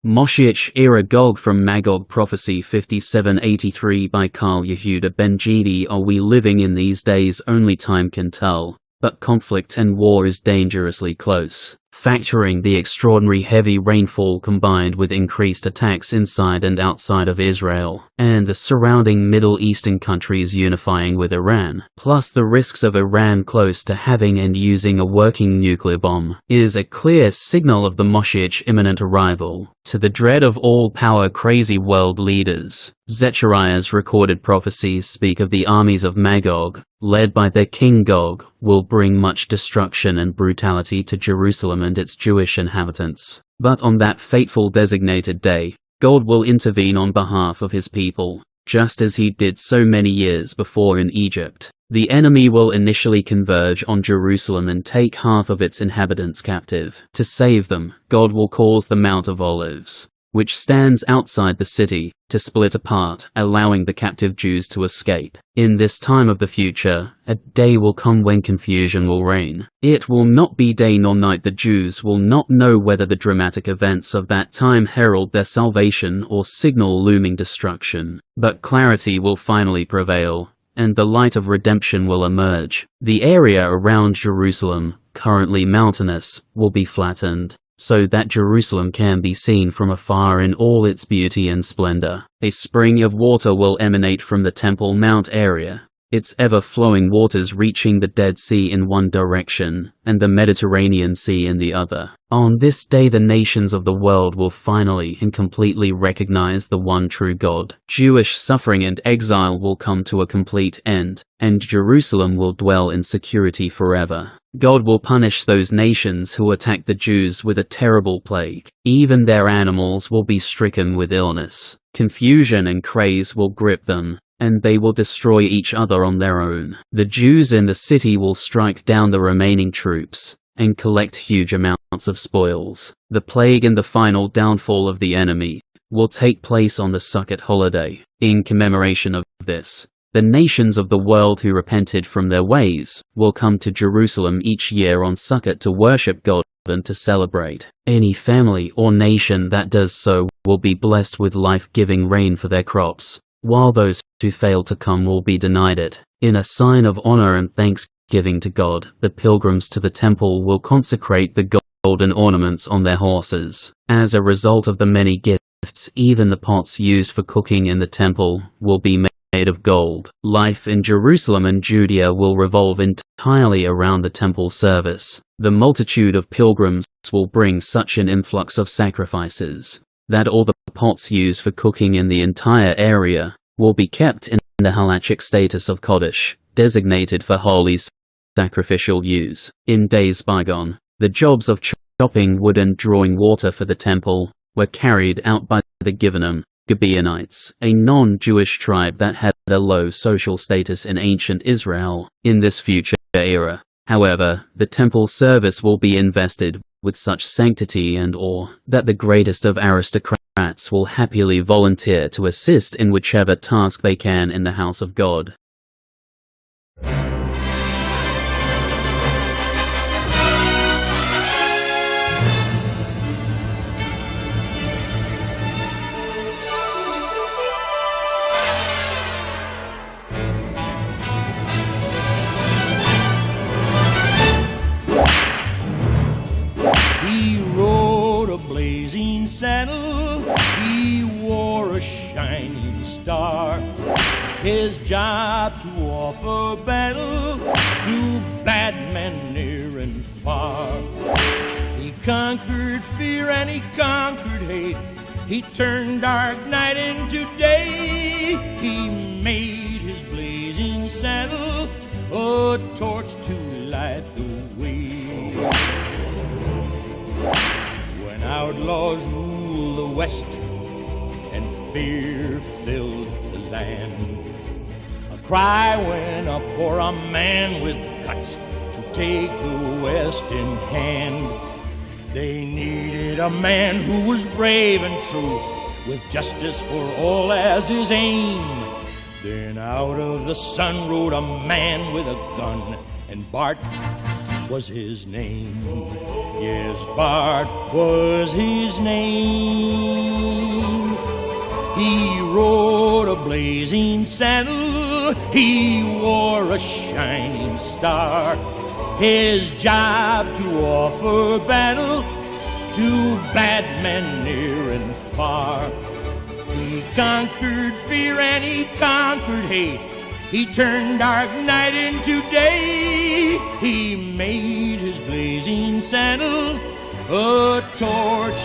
MoShiach era Gog from Magog Prophecy 5783 by Carl Yehuda Ben-Yedda. Are we living in these days? Only time can tell, but conflict and war is dangerously close. Factoring the extraordinary heavy rainfall combined with increased attacks inside and outside of Israel, and the surrounding Middle Eastern countries unifying with Iran, plus the risks of Iran close to having and using a working nuclear bomb, is a clear signal of the MoShiach imminent arrival, to the dread of all power-crazy world leaders. Zechariah's recorded prophecies speak of the armies of Magog, led by their king Gog, will bring much destruction and brutality to Jerusalem and its Jewish inhabitants. But on that fateful designated day, God will intervene on behalf of his people, just as he did so many years before in Egypt. The enemy will initially converge on Jerusalem and take half of its inhabitants captive. To save them, God will cause the Mount of Olives, which stands outside the city, to split apart, allowing the captive Jews to escape. In this time of the future, a day will come when confusion will reign. It will not be day nor night. The Jews will not know whether the dramatic events of that time herald their salvation or signal looming destruction. But clarity will finally prevail, and the light of redemption will emerge. The area around Jerusalem, currently mountainous, will be flattened, so that Jerusalem can be seen from afar in all its beauty and splendor. A spring of water will emanate from the Temple Mount area, its ever-flowing waters reaching the Dead Sea in one direction, and the Mediterranean Sea in the other. On this day the nations of the world will finally and completely recognize the one true God. Jewish suffering and exile will come to a complete end, and Jerusalem will dwell in security forever. God will punish those nations who attack the Jews with a terrible plague. Even their animals will be stricken with illness. Confusion and craze will grip them, and they will destroy each other on their own. The Jews in the city will strike down the remaining troops, and collect huge amounts of spoils. The plague and the final downfall of the enemy will take place on the Sukkot holiday. In commemoration of this, the nations of the world who repented from their ways will come to Jerusalem each year on Sukkot to worship God and to celebrate. Any family or nation that does so will be blessed with life-giving rain for their crops, while those who fail to come will be denied it. In a sign of honor and thanksgiving to God, the pilgrims to the temple will consecrate the golden ornaments on their horses. As a result of the many gifts, even the pots used for cooking in the temple will be made of gold. Life in Jerusalem and Judea will revolve entirely around the temple service. The multitude of pilgrims will bring such an influx of sacrifices that all the pots used for cooking in the entire area will be kept in the halachic status of Kodesh, designated for holy sacrificial use. In days bygone, the jobs of chopping wood and drawing water for the temple were carried out by the Gibeonites, a non-Jewish tribe that had a low social status in ancient Israel. In this future era, however, the temple service will be invested with such sanctity and awe that the greatest of aristocrats will happily volunteer to assist in whichever task they can in the house of God. Blazing saddle, he wore a shining star. His job to offer battle to bad men near and far. He conquered fear and he conquered hate. He turned dark night into day. He made his blazing saddle a torch to light the way. Outlaws rule the West, and fear filled the land. A cry went up for a man with guts to take the West in hand. They needed a man who was brave and true, with justice for all as his aim. Then out of the sun rode a man with a gun, and Bart was his name. Yes, Bart was his name. He rode a blazing saddle, he wore a shining star. His job to offer battle to bad men near and far. He conquered fear and he conquered hate. He turned dark night into day. He made his blazing saddle a torch